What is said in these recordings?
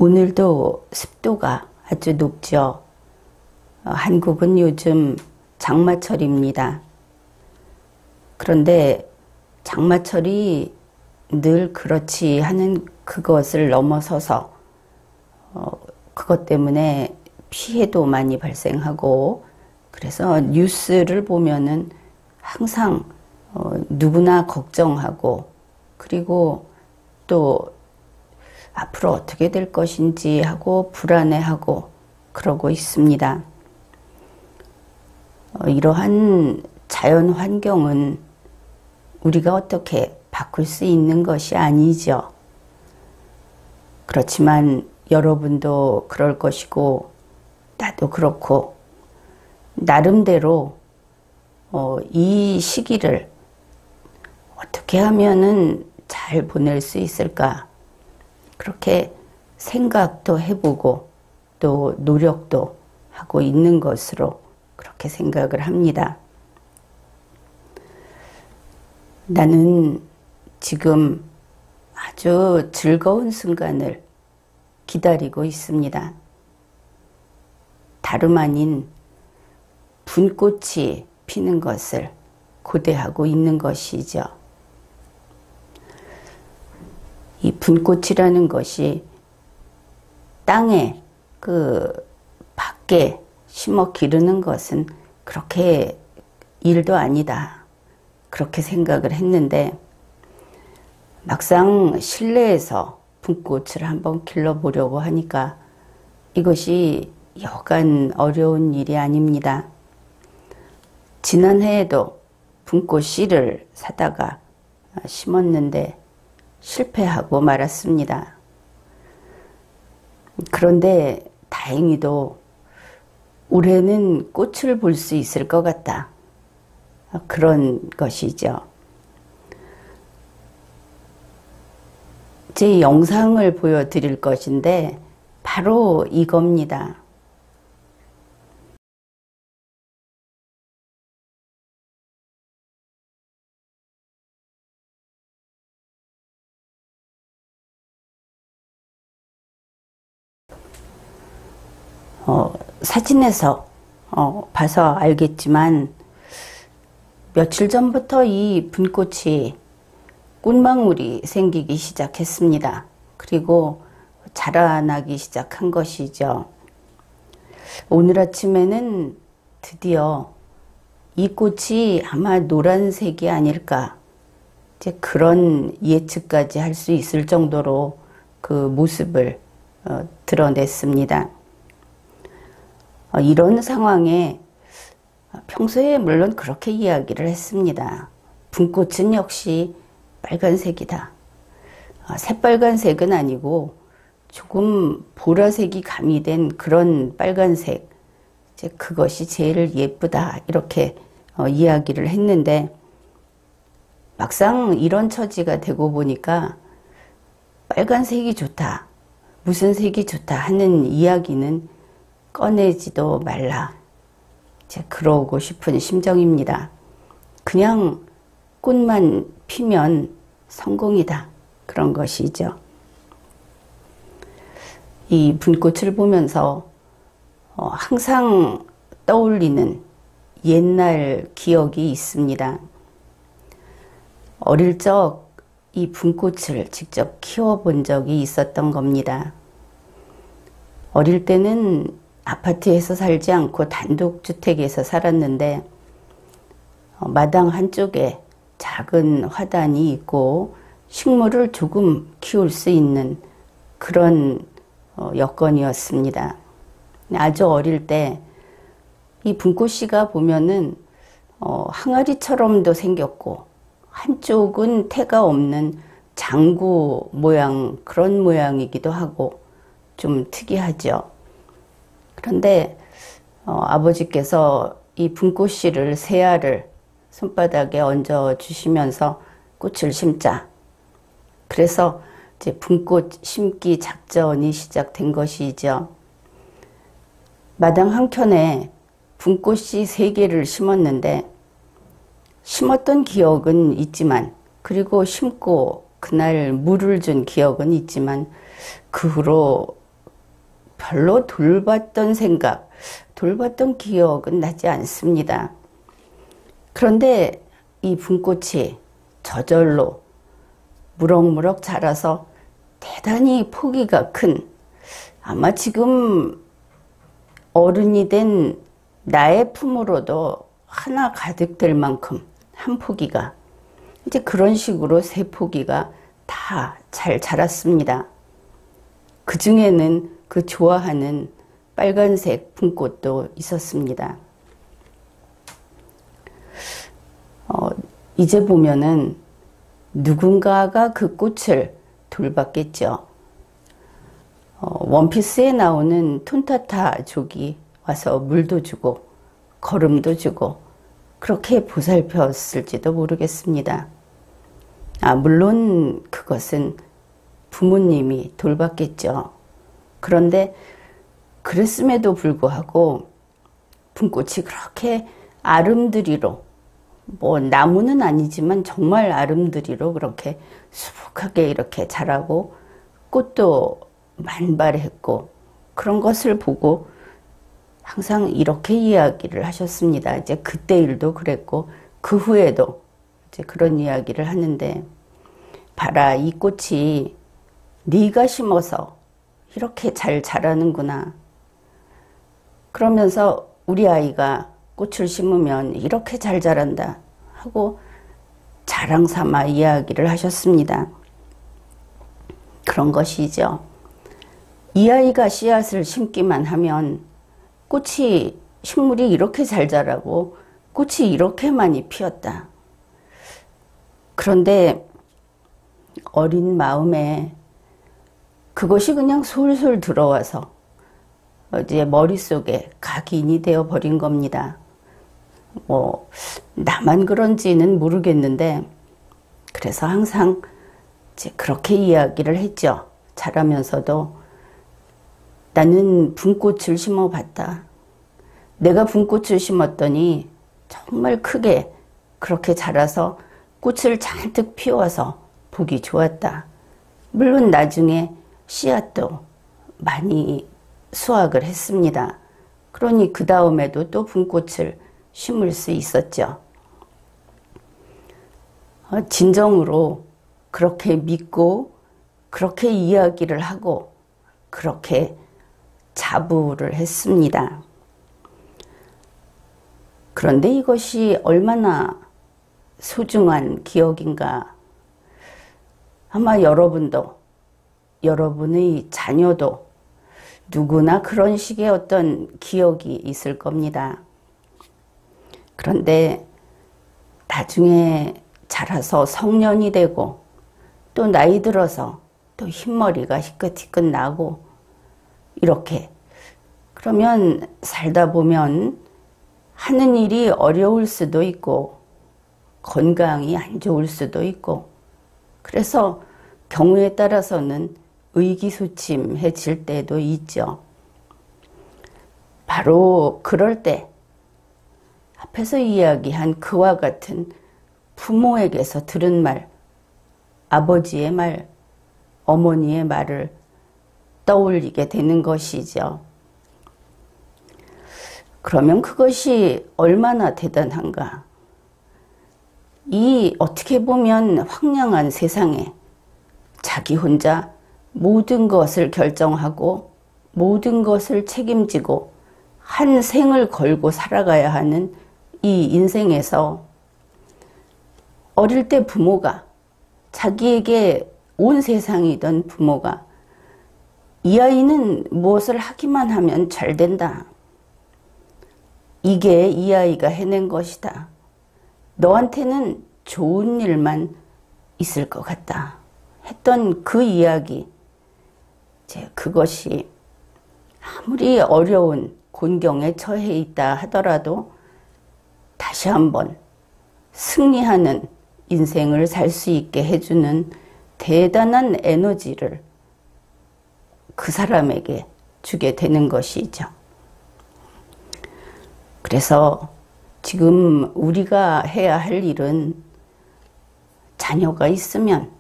오늘도 습도가 아주 높죠. 한국은 요즘 장마철입니다. 그런데 장마철이 늘 그렇지 하는 그것을 넘어서서 그것 때문에 피해도 많이 발생하고, 그래서 뉴스를 보면은 항상 누구나 걱정하고, 그리고 또 앞으로 어떻게 될 것인지 하고 불안해하고 그러고 있습니다. 이러한 자연 환경은 우리가 어떻게 바꿀 수 있는 것이 아니죠. 그렇지만 여러분도 그럴 것이고 나도 그렇고, 나름대로 이 시기를 어떻게 하면은 잘 보낼 수 있을까, 그렇게 생각도 해보고 또 노력도 하고 있는 것으로 그렇게 생각을 합니다. 나는 지금 아주 즐거운 순간을 기다리고 있습니다. 다름 아닌 분꽃이 피는 것을 고대하고 있는 것이죠. 이 분꽃이라는 것이 땅에 밖에 심어 기르는 것은 그렇게 일도 아니다, 그렇게 생각을 했는데, 막상 실내에서 분꽃을 한번 길러보려고 하니까 이것이 여간 어려운 일이 아닙니다. 지난해에도 분꽃 씨를 사다가 심었는데 실패하고 말았습니다. 그런데 다행히도 올해는 꽃을 볼 수 있을 것 같다, 그런 것이죠. 제 영상을 보여드릴 것인데 바로 이겁니다. 사진에서 봐서 알겠지만 며칠 전부터 이 분꽃이 꽃망울이 생기기 시작했습니다. 그리고 자라나기 시작한 것이죠. 오늘 아침에는 드디어 이 꽃이 아마 노란색이 아닐까, 이제 그런 예측까지 할 수 있을 정도로 그 모습을 드러냈습니다. 이런 상황에 평소에 물론 그렇게 이야기를 했습니다. 분꽃은 역시 빨간색이다. 새빨간색은 아니고 조금 보라색이 가미된 그런 빨간색, 이제 그것이 제일 예쁘다, 이렇게 이야기를 했는데, 막상 이런 처지가 되고 보니까 빨간색이 좋다, 무슨 색이 좋다 하는 이야기는 꺼내지도 말라, 이제 그러고 싶은 심정입니다. 그냥 꽃만 피면 성공이다, 그런 것이죠. 이 분꽃을 보면서 항상 떠올리는 옛날 기억이 있습니다. 어릴 적 이 분꽃을 직접 키워본 적이 있었던 겁니다. 어릴 때는 아파트에서 살지 않고 단독주택에서 살았는데, 마당 한쪽에 작은 화단이 있고 식물을 조금 키울 수 있는 그런 여건이었습니다. 아주 어릴 때 이 분꽃씨가 보면은 항아리처럼도 생겼고, 한쪽은 태가 없는 장구 모양, 그런 모양이기도 하고 좀 특이하죠. 그런데 아버지께서 이 분꽃씨를, 세 알을 손바닥에 얹어 주시면서 꽃을 심자, 그래서 이제 분꽃 심기 작전이 시작된 것이죠. 마당 한켠에 분꽃씨 3개를 심었는데, 심었던 기억은 있지만, 그리고 심고 그날 물을 준 기억은 있지만, 그 후로 별로 돌봤던 생각, 돌봤던 기억은 나지 않습니다. 그런데 이 분꽃이 저절로 무럭무럭 자라서 대단히 포기가 큰, 아마 지금 어른이 된 나의 품으로도 하나 가득 될 만큼 한 포기가, 이제 그런 식으로 세 포기가 다 잘 자랐습니다. 그 중에는 그 좋아하는 빨간색 분꽃도 있었습니다. 이제 보면은 누군가가 그 꽃을 돌봤겠죠. 원피스에 나오는 톤타타족이 와서 물도 주고 거름도 주고 그렇게 보살폈을지도 모르겠습니다. 물론 그것은 부모님이 돌봤겠죠. 그런데 그랬음에도 불구하고 분꽃이 그렇게 아름드리로, 뭐 나무는 아니지만 정말 아름드리로 그렇게 수북하게 이렇게 자라고 꽃도 만발했고, 그런 것을 보고 항상 이렇게 이야기를 하셨습니다. 이제 그때 일도 그랬고 그 후에도 이제 그런 이야기를 하는데, 봐라, 이 꽃이 네가 심어서 이렇게 잘 자라는구나. 그러면서 우리 아이가 꽃을 심으면 이렇게 잘 자란다 하고 자랑 삼아 이야기를 하셨습니다. 그런 것이죠. 이 아이가 씨앗을 심기만 하면 꽃이, 식물이 이렇게 잘 자라고 꽃이 이렇게 많이 피었다. 그런데 어린 마음에 그것이 그냥 솔솔 들어와서 이제 머릿속에 각인이 되어 버린 겁니다. 뭐 나만 그런지는 모르겠는데, 그래서 항상 이제 그렇게 이야기를 했죠. 자라면서도 나는 분꽃을 심어봤다. 내가 분꽃을 심었더니 정말 크게 그렇게 자라서 꽃을 잔뜩 피워서 보기 좋았다. 물론 나중에 씨앗도 많이 수확을 했습니다. 그러니 그 다음에도 또 분꽃을 심을 수 있었죠. 진정으로 그렇게 믿고 그렇게 이야기를 하고 그렇게 자부를 했습니다. 그런데 이것이 얼마나 소중한 기억인가. 아마 여러분도, 여러분의 자녀도 누구나 그런 식의 어떤 기억이 있을 겁니다. 그런데 나중에 자라서 성년이 되고 또 나이 들어서 또 흰머리가 희끗희끗 나고 이렇게, 그러면 살다 보면 하는 일이 어려울 수도 있고 건강이 안 좋을 수도 있고, 그래서 경우에 따라서는 의기소침해질 때도 있죠. 바로 그럴 때 앞에서 이야기한 그와 같은 부모에게서 들은 말, 아버지의 말, 어머니의 말을 떠올리게 되는 것이죠. 그러면 그것이 얼마나 대단한가. 이 어떻게 보면 황량한 세상에 자기 혼자 모든 것을 결정하고 모든 것을 책임지고 한 생을 걸고 살아가야 하는 이 인생에서 어릴 때 부모가, 자기에게 온 세상이던 부모가 이 아이는 무엇을 하기만 하면 잘 된다. 이게 이 아이가 해낸 것이다. 너한테는 좋은 일만 있을 것 같다. 했던 그 이야기, 그것이 아무리 어려운 곤경에 처해 있다 하더라도 다시 한번 승리하는 인생을 살 수 있게 해주는 대단한 에너지를 그 사람에게 주게 되는 것이죠. 그래서 지금 우리가 해야 할 일은, 자녀가 있으면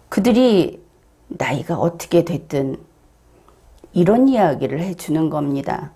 그들이 나이가 어떻게 됐든 이런 이야기를 해주는 겁니다.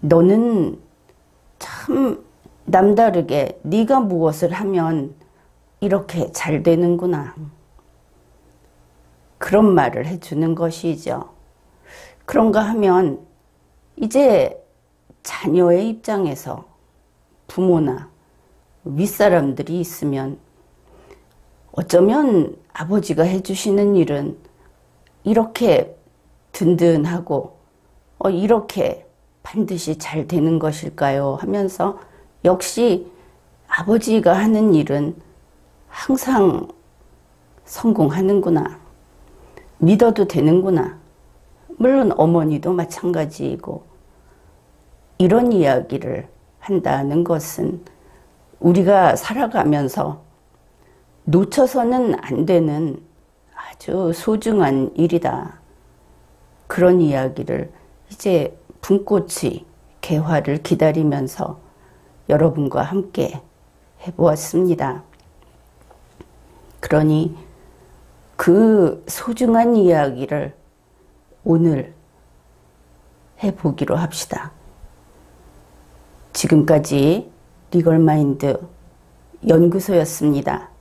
너는 참 남다르게 네가 무엇을 하면 이렇게 잘 되는구나. 그런 말을 해주는 것이죠. 그런가 하면 이제 자녀의 입장에서 부모나 윗사람들이 있으면 어쩌면 아버지가 해주시는 일은 이렇게 든든하고 이렇게 반드시 잘 되는 것일까요? 하면서 역시 아버지가 하는 일은 항상 성공하는구나. 믿어도 되는구나. 물론 어머니도 마찬가지이고 이런 이야기를 한다는 것은 우리가 살아가면서 놓쳐서는 안 되는 아주 소중한 일이다. 그런 이야기를 이제 분꽃이 개화를 기다리면서 여러분과 함께 해보았습니다. 그러니 그 소중한 이야기를 오늘 해보기로 합시다. 지금까지 리걸마인드 연구소였습니다.